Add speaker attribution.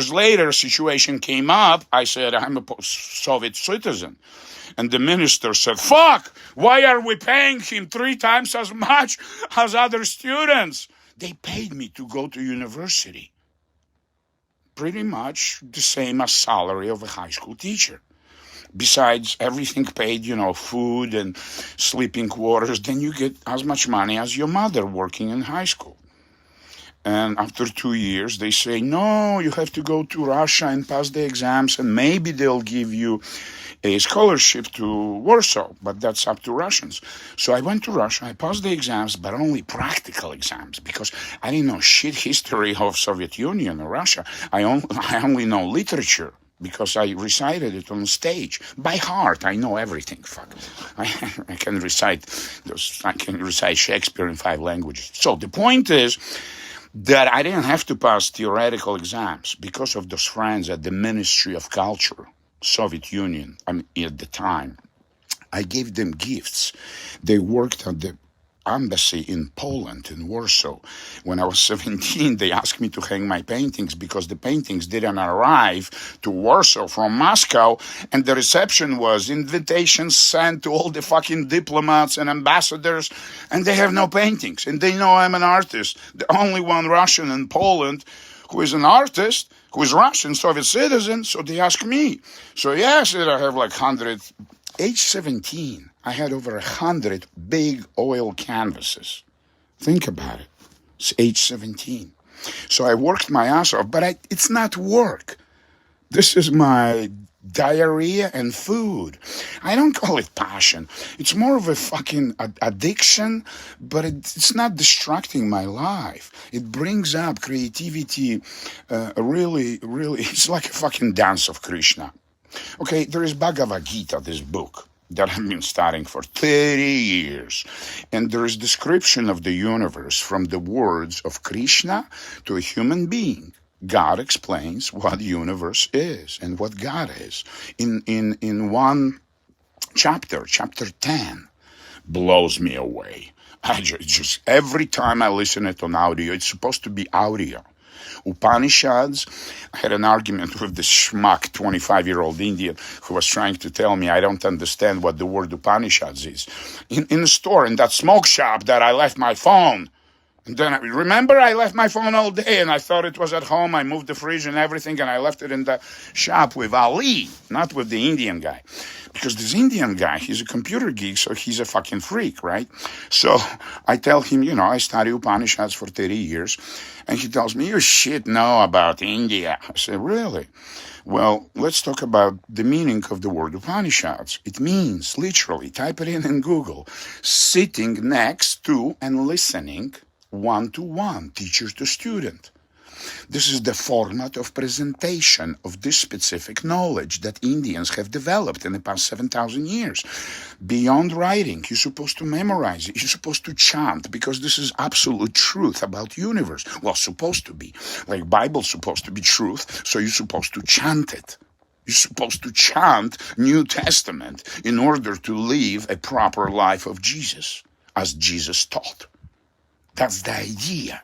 Speaker 1: Years later, a situation came up. I said, I'm a Soviet citizen. And the minister said, fuck, why are we paying him 3 times as much as other students? They paid me to go to university. Pretty much the same as salary of a high school teacher. Besides everything paid, food and sleeping quarters, then you get as much money as your mother working in high school. And after 2 years, they say, no, you have to go to Russia and pass the exams, and maybe they'll give you a scholarship to Warsaw, but that's up to Russians. So I went to Russia, I passed the exams, but only practical exams, because I didn't know shit history of Soviet Union or Russia. I only know literature, because I recited it on stage. By heart, I know everything, fuck. I can recite Shakespeare in 5 languages. So the point is, that I didn't have to pass theoretical exams because of those friends at the Ministry of Culture, Soviet Union, at the time. I gave them gifts. They worked at the embassy in Poland, in Warsaw. When I was 17, they asked me to hang my paintings because the paintings didn't arrive to Warsaw from Moscow, and the reception was invitations sent to all the fucking diplomats and ambassadors, and they have no paintings, and they know I'm an artist. The only one Russian in Poland who is an artist, who is Russian, Soviet citizen, so they asked me. So yes, I have like 100, age 17. I had over 100 big oil canvases. Think about it. It's age 17. So I worked my ass off, but it's not work. This is my diarrhea and food. I don't call it passion. It's more of a fucking addiction, but it's not distracting my life. It brings up creativity, really, it's like a fucking dance of Krishna. Okay, there is Bhagavad Gita, this book that I've been studying for 30 years. And there is description of the universe from the words of Krishna to a human being. God explains what the universe is and what God is. In one chapter 10, blows me away. I just every time I listen it on audio, it's supposed to be audio. Upanishads. I had an argument with this schmuck 25-year-old Indian who was trying to tell me I don't understand what the word Upanishads is. In the store, in that smoke shop, that I left my phone. And then I left my phone all day and I thought it was at home. I moved the fridge and everything and I left it in the shop with Ali, not with the Indian guy. Because this Indian guy, he's a computer geek, so he's a fucking freak, right? So I tell him, I study Upanishads for 30 years. And he tells me, you shit know about India. I say, really? Well, let's talk about the meaning of the word Upanishads. It means, literally, type it in Google, sitting next to and listening one-to-one, teacher to student. This is the format of presentation of this specific knowledge that Indians have developed in the past 7,000 years. Beyond writing, you're supposed to memorize it. You're supposed to chant, because this is absolute truth about universe. Well, supposed to be. Like Bible's supposed to be truth, so you're supposed to chant it. You're supposed to chant New Testament in order to live a proper life of Jesus, as Jesus taught. That's the idea.